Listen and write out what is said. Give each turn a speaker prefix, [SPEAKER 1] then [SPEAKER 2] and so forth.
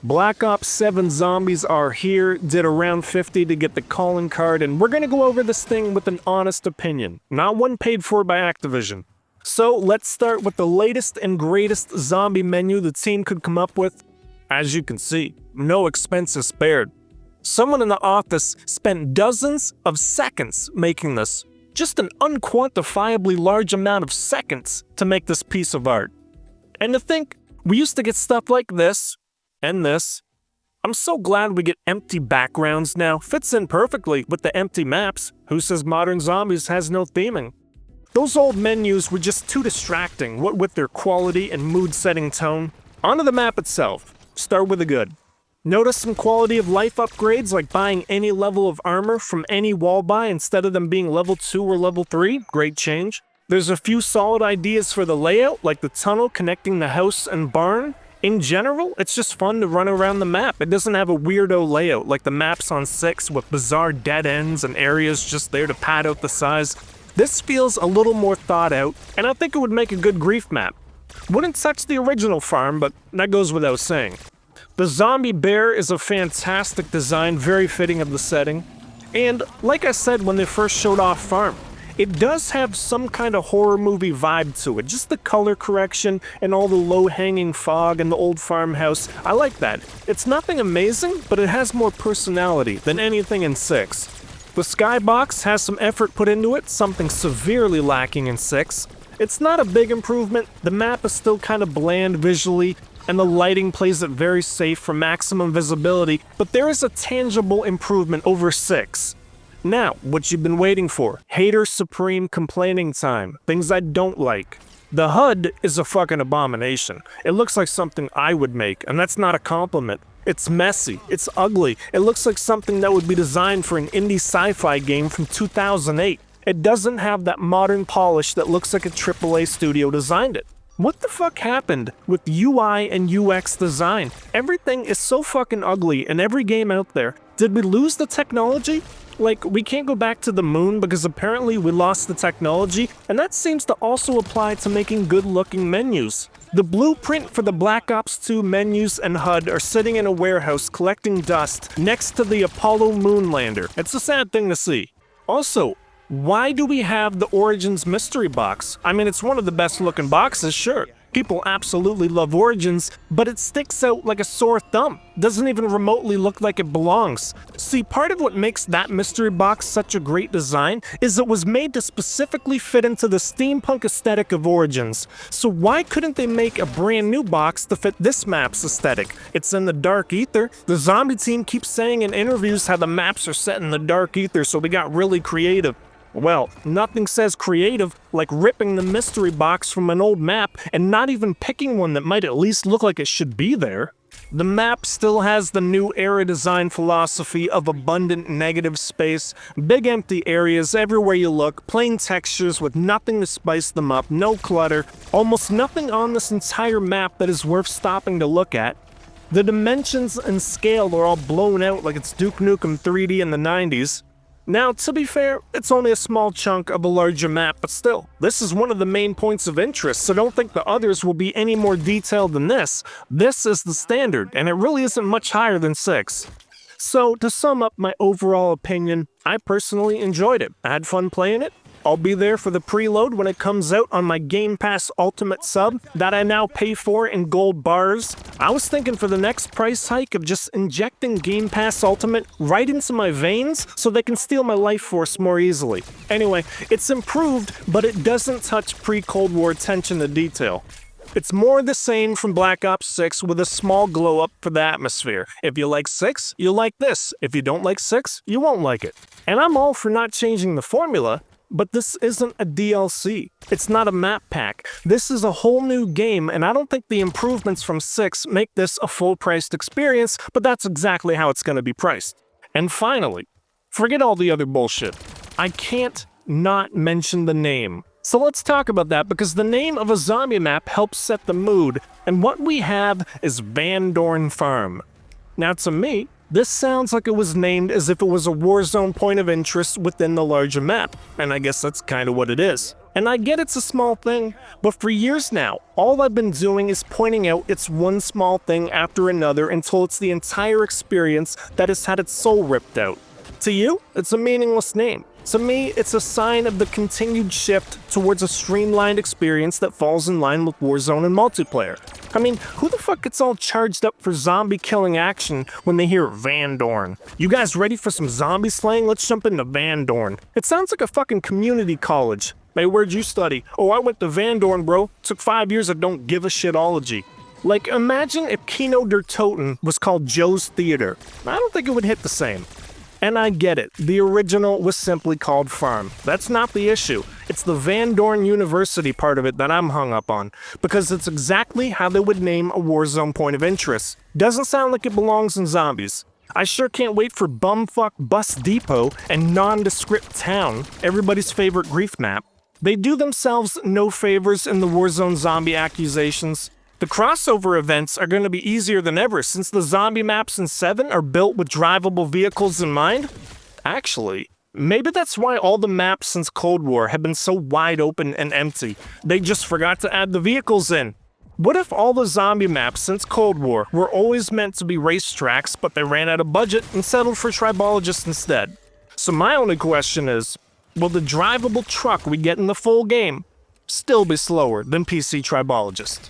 [SPEAKER 1] Black Ops 7 Zombies are here, did around 50 to get the calling card, and we're gonna go over this thing with an honest opinion, not one paid for by Activision. So let's start with the latest and greatest zombie menu the team could come up with. As you can see, no expense is spared. Someone in the office spent dozens of seconds making this. Just an unquantifiably large amount of seconds to make this piece of art. And to think, we used to get stuff like this, and this. I'm so glad we get empty backgrounds now. Fits in perfectly with the empty maps. Who says Modern Zombies has no theming? Those old menus were just too distracting, what with their quality and mood-setting tone. Onto the map itself. Start with the good. Notice some quality of life upgrades like buying any level of armor from any wall buy instead of them being level 2 or level 3. Great change. There's a few solid ideas for the layout, like the tunnel connecting the house and barn. In general, it's just fun to run around the map. It doesn't have a weirdo layout like the maps on 6 with bizarre dead ends and areas just there to pad out the size. This feels a little more thought out, and I think it would make a good grief map. Wouldn't touch the original farm, but that goes without saying. The zombie bear is a fantastic design, very fitting of the setting. And like I said when they first showed off farm, it does have some kind of horror movie vibe to it. Just the color correction and all the low-hanging fog in the old farmhouse. I like that. It's nothing amazing, but it has more personality than anything in 6. The skybox has some effort put into it, something severely lacking in 6. It's not a big improvement. The map is still kind of bland visually, and the lighting plays it very safe for maximum visibility, but there is a tangible improvement over 6. Now, what you've been waiting for. Hater Supreme complaining time. Things I don't like. The HUD is a fucking abomination. It looks like something I would make, and that's not a compliment. It's messy. It's ugly. It looks like something that would be designed for an indie sci-fi game from 2008. It doesn't have that modern polish that looks like a AAA studio designed it. What the fuck happened with UI and UX design? Everything is so fucking ugly in every game out there. Did we lose the technology? Like, we can't go back to the moon because apparently we lost the technology, and that seems to also apply to making good-looking menus. The blueprint for the Black Ops 2 menus and HUD are sitting in a warehouse collecting dust next to the Apollo moon lander. It's a sad thing to see. Also, why do we have the Origins mystery box? I mean, it's one of the best looking boxes, sure. People absolutely love Origins, but it sticks out like a sore thumb. Doesn't even remotely look like it belongs. See, part of what makes that mystery box such a great design is it was made to specifically fit into the steampunk aesthetic of Origins. So why couldn't they make a brand new box to fit this map's aesthetic? It's in the dark ether. The zombie team keeps saying in interviews how the maps are set in the dark ether, so they got really creative. Well, nothing says creative like ripping the mystery box from an old map and not even picking one that might at least look like it should be there. The map still has the new era design philosophy of abundant negative space, big empty areas everywhere you look, plain textures with nothing to spice them up, no clutter, almost nothing on this entire map that is worth stopping to look at. The dimensions and scale are all blown out like it's Duke Nukem 3D in the 90s. Now, to be fair, it's only a small chunk of a larger map, but still, this is one of the main points of interest, so don't think the others will be any more detailed than this. This is the standard, and it really isn't much higher than 6. So, to sum up my overall opinion, I personally enjoyed it. I had fun playing it. I'll be there for the preload when it comes out on my Game Pass Ultimate sub that I now pay for in gold bars. I was thinking for the next price hike of just injecting Game Pass Ultimate right into my veins so they can steal my life force more easily. Anyway, it's improved, but it doesn't touch pre-Cold War attention to detail. It's more the same from Black Ops 6 with a small glow up for the atmosphere. If you like 6, you'll like this. If you don't like 6, you won't like it. And I'm all for not changing the formula, but this isn't a DLC. It's not a map pack. This is a whole new game, and I don't think the improvements from 6 make this a full-priced experience, but that's exactly how it's going to be priced. And finally, forget all the other bullshit. I can't not mention the name. So let's talk about that, because the name of a zombie map helps set the mood, and what we have is Van Dorn Farm. Now to me, this sounds like it was named as if it was a Warzone point of interest within the larger map, and I guess that's kind of what it is. And I get it's a small thing, but for years now, all I've been doing is pointing out it's one small thing after another until it's the entire experience that has had its soul ripped out. To you, it's a meaningless name. To me, it's a sign of the continued shift towards a streamlined experience that falls in line with Warzone and multiplayer. I mean, who the fuck gets all charged up for zombie killing action when they hear Van Dorn? You guys ready for some zombie slaying? Let's jump into Van Dorn. It sounds like a fucking community college. Hey, where'd you study? Oh, I went to Van Dorn, bro. Took 5 years of don't give a shitology. Like, imagine if Kino der Toten was called Joe's Theater. I don't think it would hit the same. And I get it, the original was simply called Farm. That's not the issue. It's the Van Dorn University part of it that I'm hung up on, because it's exactly how they would name a Warzone point of interest. Doesn't sound like it belongs in Zombies. I sure can't wait for Bumfuck Bus Depot and Nondescript Town, everybody's favorite grief map. They do themselves no favors in the Warzone zombie accusations. The crossover events are going to be easier than ever since the zombie maps in 7 are built with drivable vehicles in mind. Actually, maybe that's why all the maps since Cold War have been so wide open and empty. They just forgot to add the vehicles in. What if all the zombie maps since Cold War were always meant to be racetracks, but they ran out of budget and settled for tribologists instead? So my only question is, will the drivable truck we get in the full game still be slower than PC Tribologist?